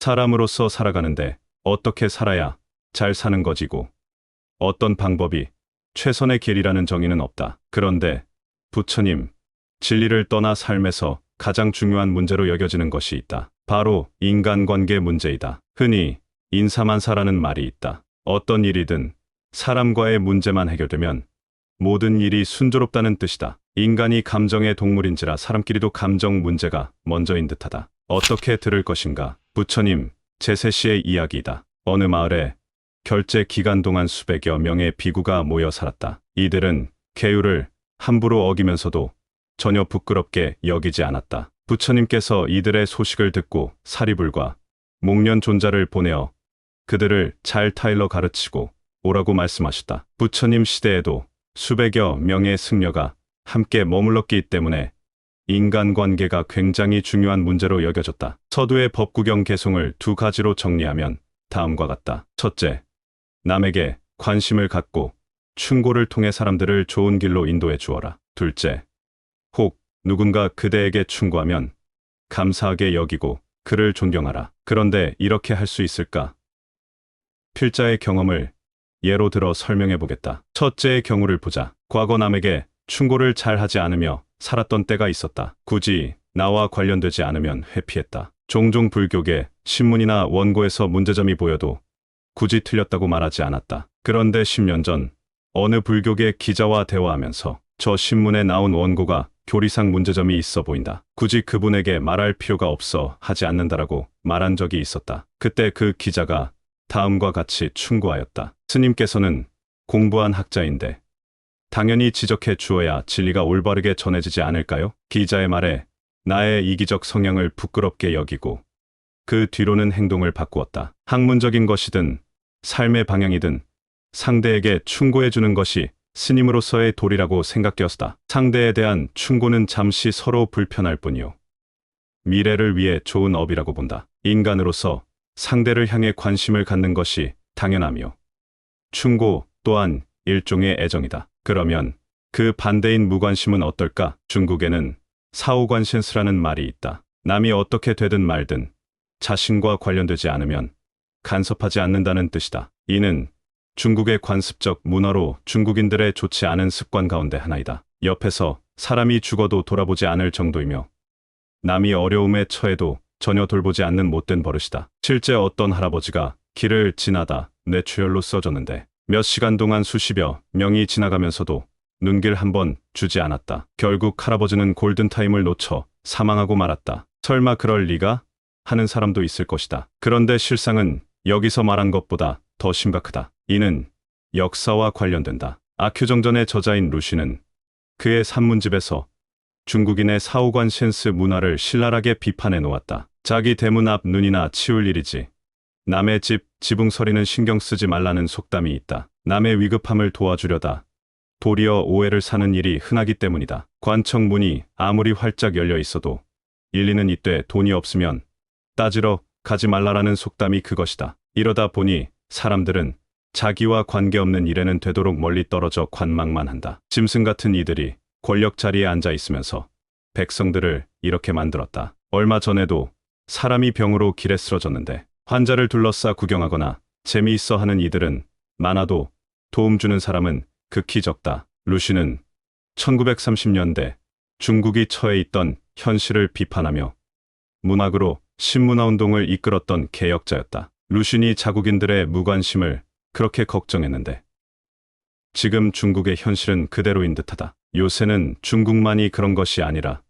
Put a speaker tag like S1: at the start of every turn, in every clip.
S1: 사람으로서 살아가는데 어떻게 살아야 잘 사는 거지고 어떤 방법이 최선의 길이라는 정의는 없다. 그런데 부처님, 진리를 떠나 삶에서 가장 중요한 문제로 여겨지는 것이 있다. 바로 인간관계 문제이다. 흔히 인사만사라는 말이 있다. 어떤 일이든 사람과의 문제만 해결되면 모든 일이 순조롭다는 뜻이다. 인간이 감정의 동물인지라 사람끼리도 감정 문제가 먼저인 듯하다. 어떻게 들을 것인가? 부처님, 제세시의 이야기이다. 어느 마을에 결제 기간 동안 수백여 명의 비구가 모여 살았다. 이들은 계율을 함부로 어기면서도 전혀 부끄럽게 여기지 않았다. 부처님께서 이들의 소식을 듣고 사리불과 목련존자를 보내어 그들을 잘 타일러 가르치고 오라고 말씀하셨다. 부처님 시대에도 수백여 명의 승려가 함께 머물렀기 때문에 인간관계가 굉장히 중요한 문제로 여겨졌다. 서두의 법구경 개송을 두 가지로 정리하면 다음과 같다. 첫째, 남에게 관심을 갖고 충고를 통해 사람들을 좋은 길로 인도해 주어라. 둘째, 혹 누군가 그대에게 충고하면 감사하게 여기고 그를 존경하라. 그런데 이렇게 할 수 있을까? 필자의 경험을 예로 들어 설명해 보겠다. 첫째의 경우를 보자. 과거 남에게 충고를 잘 하지 않으며 살았던 때가 있었다. 굳이 나와 관련되지 않으면 회피했다. 종종 불교계, 신문이나 원고에서 문제점이 보여도 굳이 틀렸다고 말하지 않았다. 그런데 10년 전 어느 불교계 기자와 대화하면서 저 신문에 나온 원고가 교리상 문제점이 있어 보인다. 굳이 그분에게 말할 필요가 없어 하지 않는다라고 말한 적이 있었다. 그때 그 기자가 다음과 같이 충고하였다. 스님께서는 공부한 학자인데 당연히 지적해 주어야 진리가 올바르게 전해지지 않을까요? 기자의 말에 나의 이기적 성향을 부끄럽게 여기고 그 뒤로는 행동을 바꾸었다. 학문적인 것이든 삶의 방향이든 상대에게 충고해 주는 것이 스님으로서의 도리라고 생각되었다. 상대에 대한 충고는 잠시 서로 불편할 뿐이요, 미래를 위해 좋은 업이라고 본다. 인간으로서 상대를 향해 관심을 갖는 것이 당연하며 충고 또한 일종의 애정이다. 그러면 그 반대인 무관심은 어떨까? 중국에는 사오관신스라는 말이 있다. 남이 어떻게 되든 말든 자신과 관련되지 않으면 간섭하지 않는다는 뜻이다. 이는 중국의 관습적 문화로 중국인들의 좋지 않은 습관 가운데 하나이다. 옆에서 사람이 죽어도 돌아보지 않을 정도이며 남이 어려움에 처해도 전혀 돌보지 않는 못된 버릇이다. 실제 어떤 할아버지가 길을 지나다 뇌출혈로 쓰러졌는데 몇 시간 동안 수십여 명이 지나가면서도 눈길 한 번 주지 않았다. 결국 할아버지는 골든타임을 놓쳐 사망하고 말았다. 설마 그럴 리가? 하는 사람도 있을 것이다. 그런데 실상은 여기서 말한 것보다 더 심각하다. 이는 역사와 관련된다. 아큐정전의 저자인 루시는 그의 산문집에서 중국인의 사오관신스 문화를 신랄하게 비판해 놓았다. 자기 대문 앞 눈이나 치울 일이지 남의 집 지붕서리는 신경 쓰지 말라는 속담이 있다. 남의 위급함을 도와주려다 도리어 오해를 사는 일이 흔하기 때문이다. 관청 문이 아무리 활짝 열려 있어도 일리는 이때 돈이 없으면 따지러 가지 말라라는 속담이 그것이다. 이러다 보니 사람들은 자기와 관계없는 일에는 되도록 멀리 떨어져 관망만 한다. 짐승 같은 이들이 권력 자리에 앉아 있으면서 백성들을 이렇게 만들었다. 얼마 전에도 사람이 병으로 길에 쓰러졌는데 환자를 둘러싸 구경하거나 재미있어 하는 이들은 많아도 도움 주는 사람은 극히 적다. 루시는 1930년대 중국이 처해 있던 현실을 비판하며 문학으로 신문화운동을 이끌었던 개혁자였다. 루신이 자국인들의 무관심을 그렇게 걱정했는데 지금 중국의 현실은 그대로인 듯하다. 요새는 중국만이 그런 것이 아니라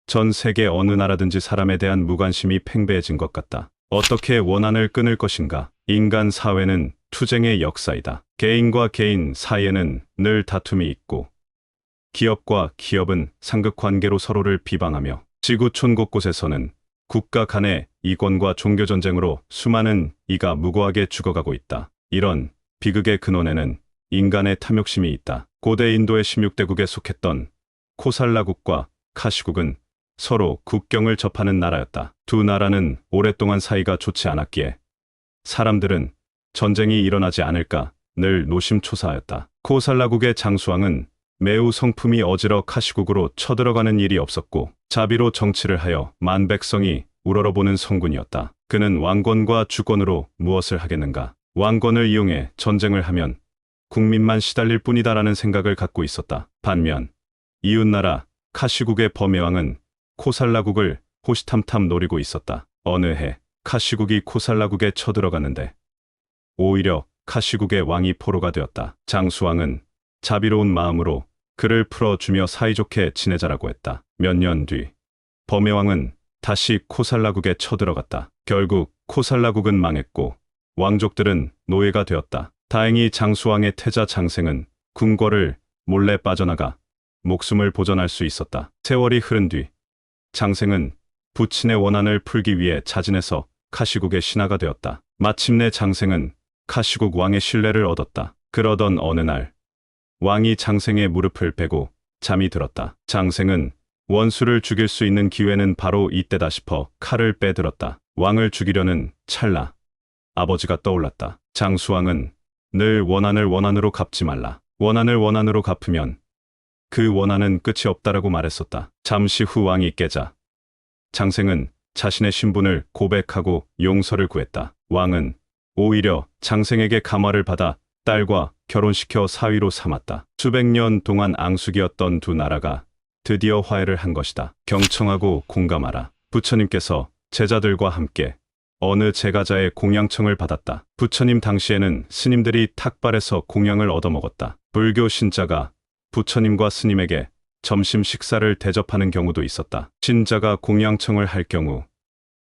S1: 전 세계 어느 나라든지 사람에 대한 무관심이 팽배해진 것 같다. 어떻게 원한을 끊을 것인가? 인간 사회는 투쟁의 역사이다. 개인과 개인 사이에는 늘 다툼이 있고 기업과 기업은 상극관계로 서로를 비방하며 지구촌 곳곳에서는 국가 간의 이권과 종교전쟁으로 수많은 이가 무고하게 죽어가고 있다. 이런 비극의 근원에는 인간의 탐욕심이 있다. 고대 인도의 16대국에 속했던 코살라국과 카시국은 서로 국경을 접하는 나라였다. 두 나라는 오랫동안 사이가 좋지 않았기에 사람들은 전쟁이 일어나지 않을까 늘 노심초사하였다. 코살라국의 장수왕은 매우 성품이 어지러 카시국으로 쳐들어가는 일이 없었고 자비로 정치를 하여 만백성이 우러러보는 성군이었다. 그는 왕권과 주권으로 무엇을 하겠는가? 왕권을 이용해 전쟁을 하면 국민만 시달릴 뿐이다라는 생각을 갖고 있었다. 반면 이웃나라 카시국의 범해왕은 코살라국을 호시탐탐 노리고 있었다. 어느 해 카시국이 코살라국에 쳐들어갔는데 오히려 카시국의 왕이 포로가 되었다. 장수왕은 자비로운 마음으로 그를 풀어주며 사이좋게 지내자라고 했다. 몇 년 뒤 범해왕은 다시 코살라국에 쳐들어갔다. 결국 코살라국은 망했고 왕족들은 노예가 되었다. 다행히 장수왕의 태자 장생은 궁궐을 몰래 빠져나가 목숨을 보전할 수 있었다. 세월이 흐른 뒤 장생은 부친의 원한을 풀기 위해 자진해서 카시국의 신하가 되었다. 마침내 장생은 카시국 왕의 신뢰를 얻었다. 그러던 어느 날 왕이 장생의 무릎을 베고 잠이 들었다. 장생은 원수를 죽일 수 있는 기회는 바로 이때다 싶어 칼을 빼들었다. 왕을 죽이려는 찰나 아버지가 떠올랐다. 장수왕은 늘 원한을 원한으로 갚지 말라. 원한을 원한으로 갚으면 그 원한은 끝이 없다라고 말했었다. 잠시 후 왕이 깨자 장생은 자신의 신분을 고백하고 용서를 구했다. 왕은 오히려 장생에게 감화를 받아 딸과 결혼시켜 사위로 삼았다. 수백 년 동안 앙숙이었던 두 나라가 드디어 화해를 한 것이다. 경청하고 공감하라. 부처님께서 제자들과 함께 어느 제가자의 공양청을 받았다. 부처님 당시에는 스님들이 탁발에서 공양을 얻어먹었다. 불교 신자가 부처님과 스님에게 점심 식사를 대접하는 경우도 있었다. 신자가 공양청을 할 경우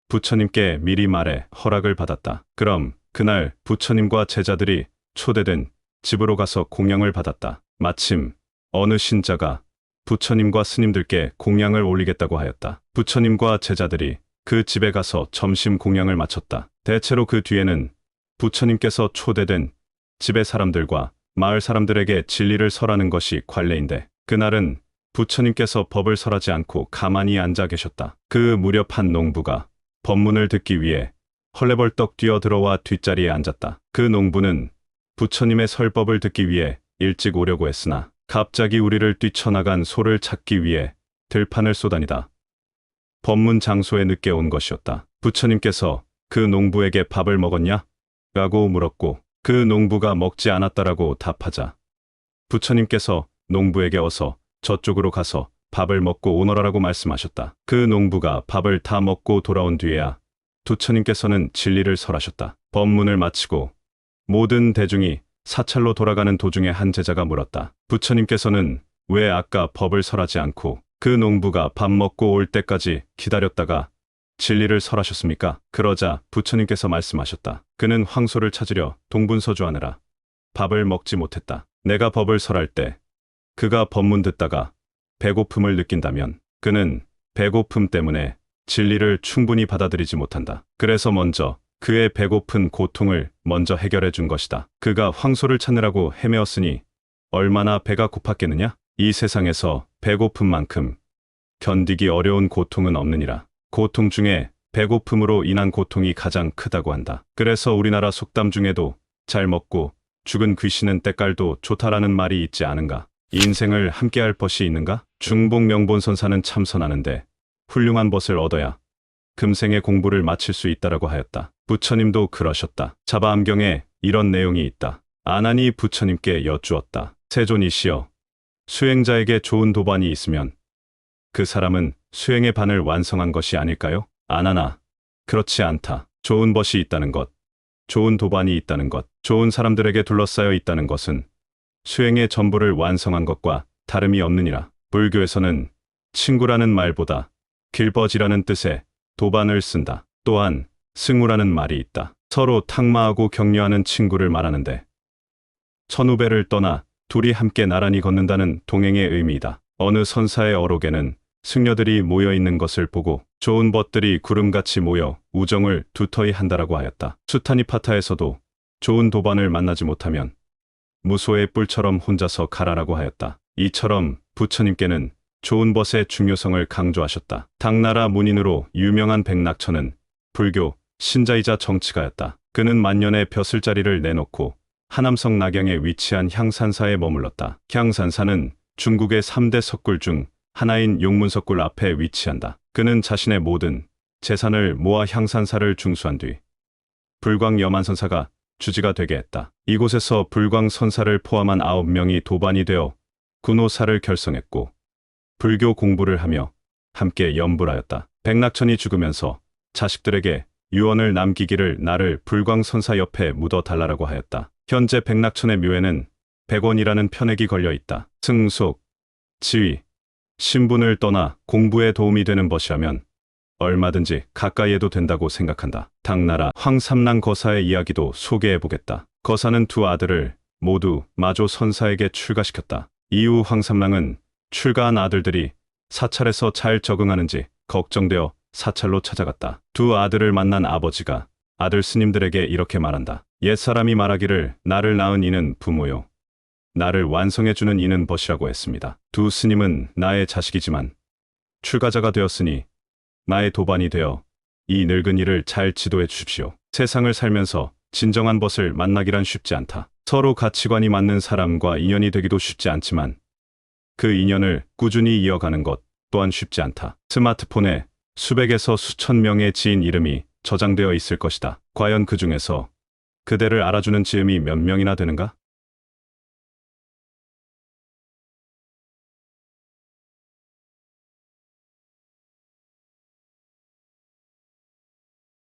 S1: 부처님께 미리 말해 허락을 받았다. 그럼 그날 부처님과 제자들이 초대된 집으로 가서 공양을 받았다. 마침 어느 신자가 부처님과 스님들께 공양을 올리겠다고 하였다. 부처님과 제자들이 그 집에 가서 점심 공양을 마쳤다. 대체로 그 뒤에는 부처님께서 초대된 집의 사람들과 마을 사람들에게 진리를 설하는 것이 관례인데 그날은 부처님께서 법을 설하지 않고 가만히 앉아 계셨다. 그 무렵 한 농부가 법문을 듣기 위해 헐레벌떡 뛰어들어와 뒷자리에 앉았다. 그 농부는 부처님의 설법을 듣기 위해 일찍 오려고 했으나 갑자기 우리를 뛰쳐나간 소를 찾기 위해 들판을 쏘다니다 법문 장소에 늦게 온 것이었다. 부처님께서 그 농부에게 밥을 먹었냐? 라고 물었고 그 농부가 먹지 않았다라고 답하자 부처님께서 농부에게 어서 저쪽으로 가서 밥을 먹고 오너라라고 말씀하셨다. 그 농부가 밥을 다 먹고 돌아온 뒤에야 부처님께서는 진리를 설하셨다. 법문을 마치고 모든 대중이 사찰로 돌아가는 도중에 한 제자가 물었다. 부처님께서는 왜 아까 법을 설하지 않고 그 농부가 밥 먹고 올 때까지 기다렸다가 진리를 설하셨습니까? 그러자 부처님께서 말씀하셨다. 그는 황소를 찾으려 동분서주하느라 밥을 먹지 못했다. 내가 법을 설할 때 그가 법문 듣다가 배고픔을 느낀다면 그는 배고픔 때문에 진리를 충분히 받아들이지 못한다. 그래서 먼저 그의 배고픈 고통을 먼저 해결해 준 것이다. 그가 황소를 찾느라고 헤매었으니 얼마나 배가 고팠겠느냐? 이 세상에서 배고픔만큼 견디기 어려운 고통은 없느니라. 고통 중에 배고픔으로 인한 고통이 가장 크다고 한다. 그래서 우리나라 속담 중에도 잘 먹고 죽은 귀신은 때깔도 좋다라는 말이 있지 않은가? 인생을 함께할 벗이 있는가? 중복 명본선사는 참선하는데 훌륭한 벗을 얻어야 금생의 공부를 마칠 수 있다라고 하였다. 부처님도 그러셨다. 자바암경에 이런 내용이 있다. 아난이 부처님께 여쭈었다. 세존이시여, 수행자에게 좋은 도반이 있으면 그 사람은 수행의 반을 완성한 것이 아닐까요? 아나나, 그렇지 않다. 좋은 벗이 있다는 것, 좋은 도반이 있다는 것, 좋은 사람들에게 둘러싸여 있다는 것은 수행의 전부를 완성한 것과 다름이 없느니라. 불교에서는 친구라는 말보다 길벗이라는 뜻의 도반을 쓴다. 또한 승우라는 말이 있다. 서로 탁마하고 격려하는 친구를 말하는데 천우배를 떠나 둘이 함께 나란히 걷는다는 동행의 의미이다. 어느 선사의 어록에는 승려들이 모여있는 것을 보고 좋은 벗들이 구름같이 모여 우정을 두터이 한다라고 하였다. 수타니파타에서도 좋은 도반을 만나지 못하면 무소의 뿔처럼 혼자서 가라라고 하였다. 이처럼 부처님께는 좋은 벗의 중요성을 강조하셨다. 당나라 문인으로 유명한 백낙천은 불교 신자이자 정치가였다. 그는 만년에 벼슬자리를 내놓고 하남성 낙양에 위치한 향산사에 머물렀다. 향산사는 중국의 3대 석굴 중 하나인 용문석굴 앞에 위치한다. 그는 자신의 모든 재산을 모아 향산사를 중수한 뒤 불광 여만선사가 주지가 되게 했다. 이곳에서 불광 선사를 포함한 9명이 도반이 되어 군호사를 결성했고 불교 공부를 하며 함께 연불하였다. 백낙천이 죽으면서 자식들에게 유언을 남기기를 나를 불광선사 옆에 묻어 달라라고 하였다. 현재 백낙천의 묘에는 백원이라는 편액이 걸려 있다. 승속, 지위, 신분을 떠나 공부에 도움이 되는 것이라면 얼마든지 가까이에도 된다고 생각한다. 당나라 황삼랑 거사의 이야기도 소개해보겠다. 거사는 두 아들을 모두 마조 선사에게 출가시켰다. 이후 황삼랑은 출가한 아들들이 사찰에서 잘 적응하는지 걱정되어 사찰로 찾아갔다. 두 아들을 만난 아버지가 아들 스님들에게 이렇게 말한다. 옛사람이 말하기를 나를 낳은 이는 부모요, 나를 완성해주는 이는 벗이라고 했습니다. 두 스님은 나의 자식이지만 출가자가 되었으니 나의 도반이 되어 이 늙은 이를 잘 지도해 주십시오. 세상을 살면서 진정한 벗을 만나기란 쉽지 않다. 서로 가치관이 맞는 사람과 인연이 되기도 쉽지 않지만 그 인연을 꾸준히 이어가는 것 또한 쉽지 않다. 스마트폰에 수백에서 수천 명의 지인 이름이 저장되어 있을 것이다. 과연 그 중에서 그대를 알아주는 지음이 몇 명이나 되는가?